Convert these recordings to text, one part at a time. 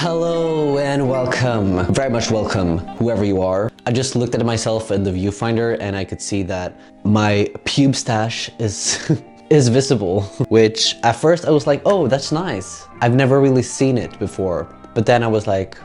Hello and welcome, very much welcome, whoever you are. I just looked at myself in the viewfinder and I could see that my pube stash is is visible, which at first I was like, oh, that's nice. I've never really seen it before, but then I was like,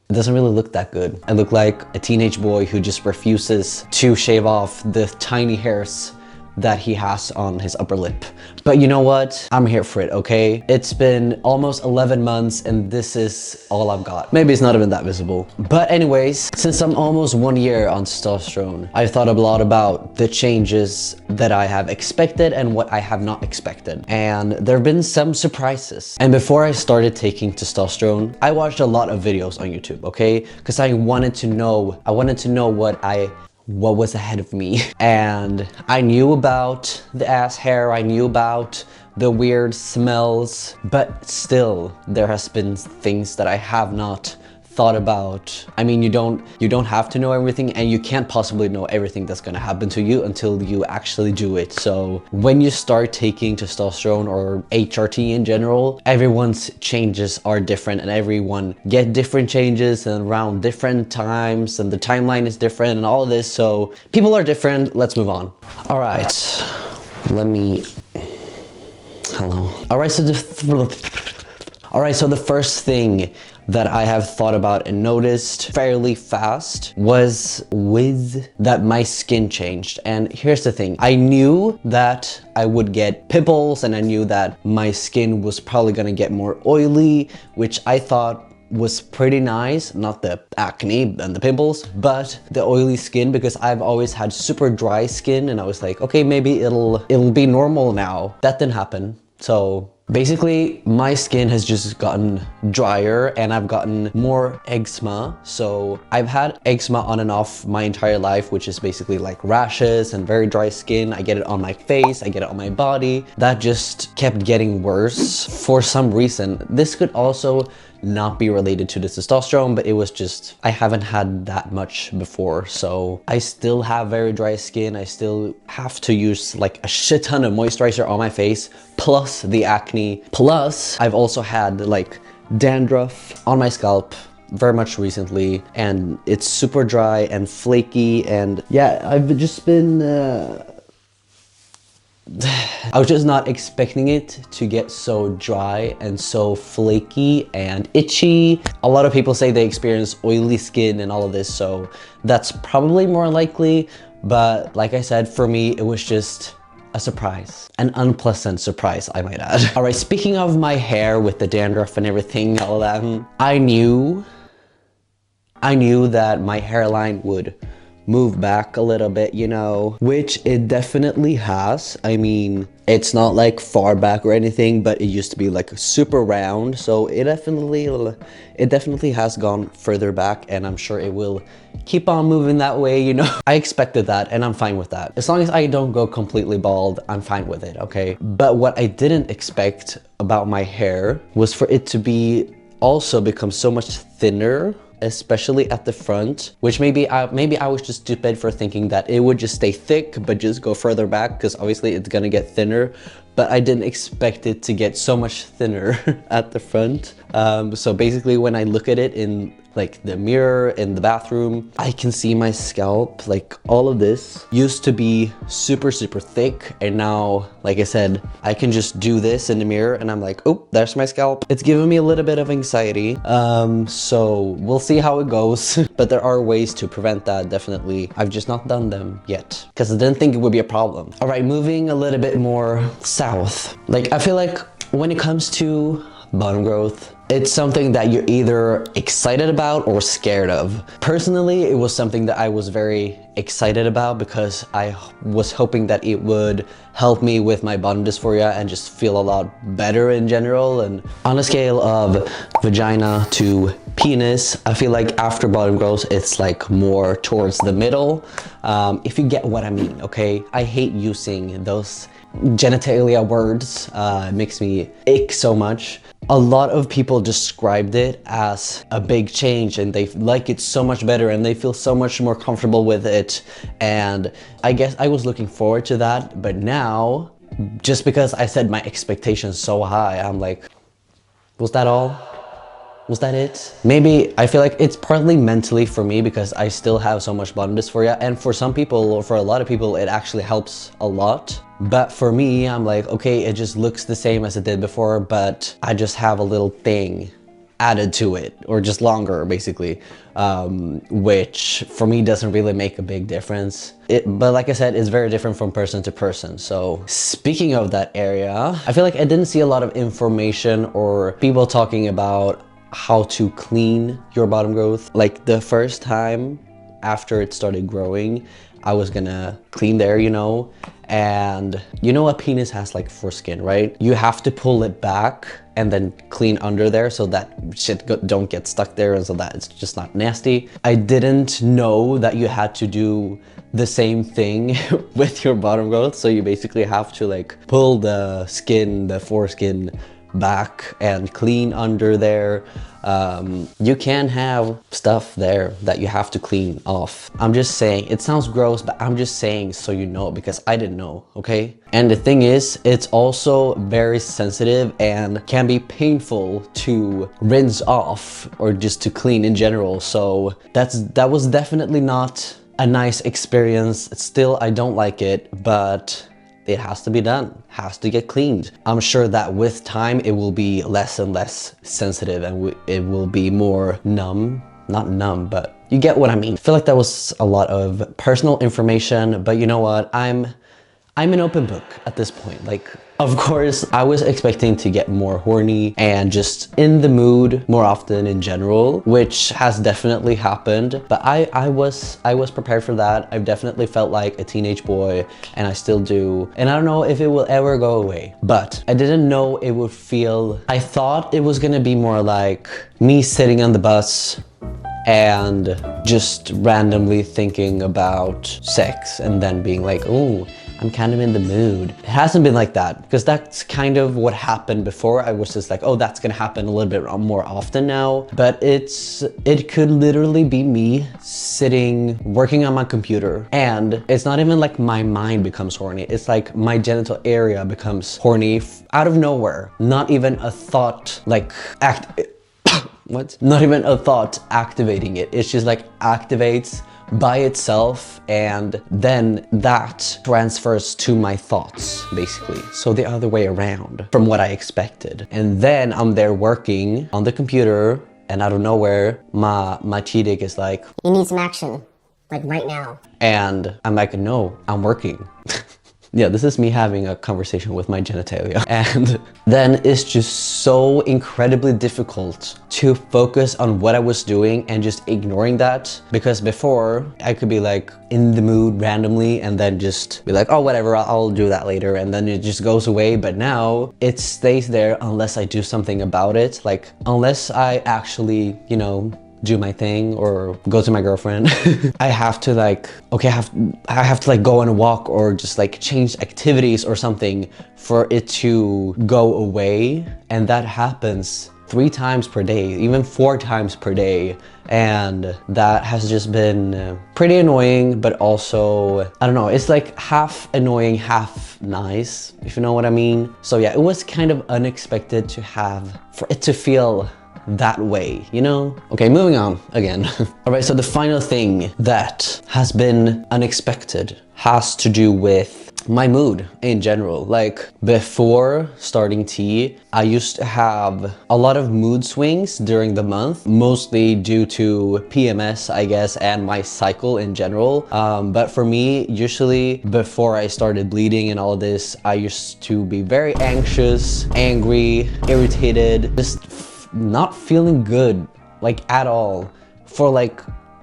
it doesn't really look that good. I look like a teenage boy who just refuses to shave off the tiny hairs that he has on his upper lip. But you know what? I'm here for it, okay? It's been almost 11 months and this is all I've got. Maybe it's not even that visible. But anyways, since I'm almost 1 year on testosterone, I've thought a lot about the changes that I have expected and what I have not expected. And there have been some surprises. And before I started taking testosterone, I watched a lot of videos on YouTube, okay? Because I wanted to know what was ahead of me. And I knew about the ass hair, I knew about the weird smells, but still there has been things that I have not thought about. I mean, you don't have to know everything, and you can't possibly know everything that's gonna happen to you until you actually do it. So when you start taking testosterone or HRT in general, everyone's changes are different and everyone get different changes and around different times, and the timeline is different and all of this. So people are different. Let's move on. All right, hello. All right, so the first thing that I have thought about and noticed fairly fast was that my skin changed. And here's the thing, I knew that I would get pimples and I knew that my skin was probably gonna get more oily, which I thought was pretty nice. Not the acne and the pimples, but the oily skin, because I've always had super dry skin and I was like, okay, maybe it'll be normal now. That didn't happen. So basically, my skin has just gotten drier and I've gotten more eczema. So I've had eczema on and off my entire life, which is basically like rashes and very dry skin. I get it on my face, I get it on my body. That just kept getting worse for some reason. This could also not be related to the testosterone, but it was just, I haven't had that much before. So I still have very dry skin. I still have to use like a shit ton of moisturizer on my face, plus the acne. Plus I've also had like dandruff on my scalp very much recently, and it's super dry and flaky. And yeah, I've just been I was just not expecting it to get so dry and so flaky and itchy. A lot of people say they experience oily skin and all of this, so that's probably more likely. But like I said, for me, it was just a surprise. An unpleasant surprise, I might add. All right, speaking of my hair with the dandruff and everything, all that, I knew that my hairline would move back a little bit, you know, which it definitely has. I mean, it's not like far back or anything, but it used to be like super round. So it definitely has gone further back, and I'm sure it will keep on moving that way, you know. I expected that and I'm fine with that. As long as I don't go completely bald, I'm fine with it, okay? But what I didn't expect about my hair was for it to be also become so much thinner, especially at the front, which maybe I was just stupid for thinking that it would just stay thick but just go further back, because obviously it's gonna get thinner. But I didn't expect it to get so much thinner at the front. So basically when I look at it in like the mirror in the bathroom, I can see my scalp. Like all of this used to be super thick, and now, like I said, I can just do this in the mirror and I'm like, oh, there's my scalp. It's giving me a little bit of anxiety. So we'll see how it goes. But there are ways to prevent that, definitely. I've just not done them yet because I didn't think it would be a problem. All right, moving a little bit more south. Like, I feel like when it comes to bottom growth, it's something that you're either excited about or scared of. Personally, it was something that I was very excited about because I was hoping that it would help me with my bottom dysphoria and just feel a lot better in general. And on a scale of vagina to penis, I feel like after bottom growth, it's like more towards the middle. If you get what I mean, okay? I hate using those genitalia words. It makes me ick so much. A lot of people described it as a big change and they like it so much better and they feel so much more comfortable with it. And I guess I was looking forward to that, but now, just because I set my expectations so high, I'm like, was that all? Was that it? Maybe I feel like it's partly mentally for me because I still have so much bottom dysphoria, and for some people, or for a lot of people, it actually helps a lot. But for me, I'm like, okay, it just looks the same as it did before, but I just have a little thing added to it, or just longer basically, which for me doesn't really make a big difference. But like I said, it's very different from person to person. So speaking of that area, I feel like I didn't see a lot of information or people talking about how to clean your bottom growth. Like the first time after it started growing, I was gonna clean there, you know, and you know a penis has like foreskin, right? You have to pull it back and then clean under there so that shit don't get stuck there, and so that it's just not nasty. I didn't know that you had to do the same thing with your bottom growth. So you basically have to like pull the skin, the foreskin back and clean under there. You can have stuff there that you have to clean off. I'm just saying, it sounds gross, but I'm just saying so you know, because I didn't know, okay? And the thing is, it's also very sensitive and can be painful to rinse off or just to clean in general. So that was definitely not a nice experience. Still, I don't like it, but it has to be done, has to get cleaned. I'm sure that with time it will be less and less sensitive, and it will be more numb. Not numb, but you get what I mean. I feel like that was a lot of personal information, but you know what? I'm an open book at this point. Like, of course, I was expecting to get more horny and just in the mood more often in general, which has definitely happened. But I was prepared for that. I've definitely felt like a teenage boy, and I still do. And I don't know if it will ever go away, but I didn't know it would feel. I thought it was gonna be more like me sitting on the bus and just randomly thinking about sex and then being like, oh, I'm kind of in the mood. It hasn't been like that, because that's kind of what happened before. I was just like, oh, that's gonna happen a little bit more often now. But it could literally be me sitting, working on my computer, and it's not even like my mind becomes horny. It's like my genital area becomes horny out of nowhere. Not even a thought like what? Not even a thought activating it. It's just like activates by itself, and then that transfers to my thoughts, basically. So the other way around from what I expected. And then I'm there working on the computer, and out of nowhere, my T-dick is like, you need some action, like right now. And I'm like, no, I'm working. Yeah, this is me having a conversation with my genitalia. And then it's just so incredibly difficult to focus on what I was doing and just ignoring that. Because before, I could be like in the mood randomly and then just be like, oh, whatever, I'll do that later. And then it just goes away. But now it stays there unless I do something about it. Like, unless I actually, you know, do my thing or go to my girlfriend. I have to like, okay, I have to like go on a walk or just like change activities or something for it to go away. And that happens 3 times per day, even 4 times per day. And that has just been pretty annoying, but also, I don't know, it's like half annoying, half nice, if you know what I mean. So yeah, it was kind of unexpected for it to feel that way, you know? Okay, moving on again. All right, so the final thing that has been unexpected has to do with my mood in general. Like, before starting tea, I used to have a lot of mood swings during the month, mostly due to PMS, I guess, and my cycle in general. But for me, usually before I started bleeding and all this, I used to be very anxious, angry, irritated, just not feeling good, like at all, for like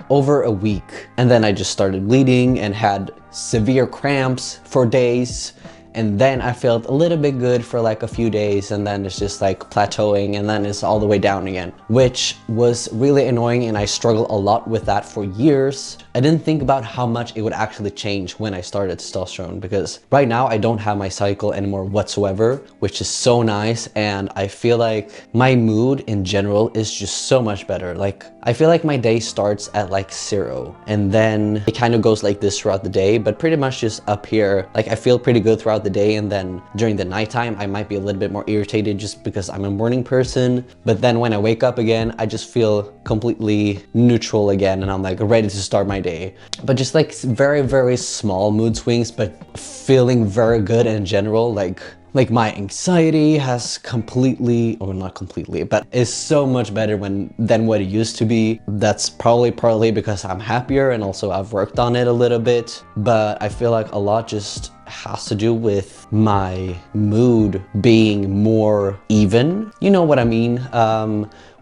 over a week. And then I just started bleeding and had severe cramps for days. And then I felt a little bit good for like a few days, and then it's just like plateauing, and then it's all the way down again, which was really annoying. And I struggled a lot with that for years. I didn't think about how much it would actually change when I started testosterone, because right now I don't have my cycle anymore whatsoever, which is so nice. And I feel like my mood in general is just so much better. Like, I feel like my day starts at like 0, and then it kind of goes like this throughout the day, but pretty much just up here. Like, I feel pretty good throughout throughout the day, and then during the nighttime I might be a little bit more irritated just because I'm a morning person. But then when I wake up again, I just feel completely neutral again, and I'm like ready to start my day. But just like very, very small mood swings, but feeling very good in general. Like my anxiety has completely, or not completely, but is so much better than what it used to be. That's probably partly because I'm happier, and also I've worked on it a little bit. But I feel like a lot just has to do with my mood being more even. You know what I mean?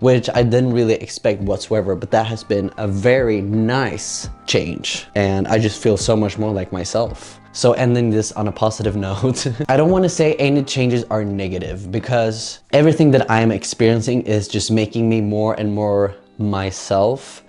Which I didn't really expect whatsoever, but that has been a very nice change. And I just feel so much more like myself. So ending this on a positive note, I don't want to say any changes are negative, because everything that I am experiencing is just making me more and more myself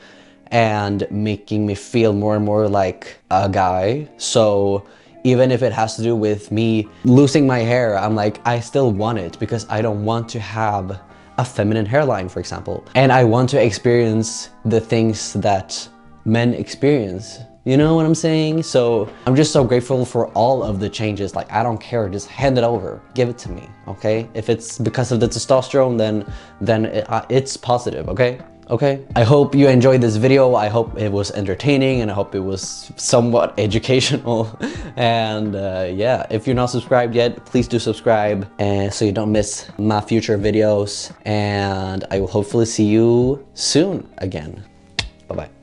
and making me feel more and more like a guy. So even if it has to do with me losing my hair, I'm like, I still want it because I don't want to have a feminine hairline, for example. And I want to experience the things that men experience. You know what I'm saying? So I'm just so grateful for all of the changes. Like, I don't care, just hand it over, give it to me, okay? If it's because of the testosterone, then it's positive, okay? Okay, I hope you enjoyed this video. I hope it was entertaining, and I hope it was somewhat educational. And yeah, if you're not subscribed yet, please do subscribe, and so you don't miss my future videos. And I will hopefully see you soon again. Bye-bye.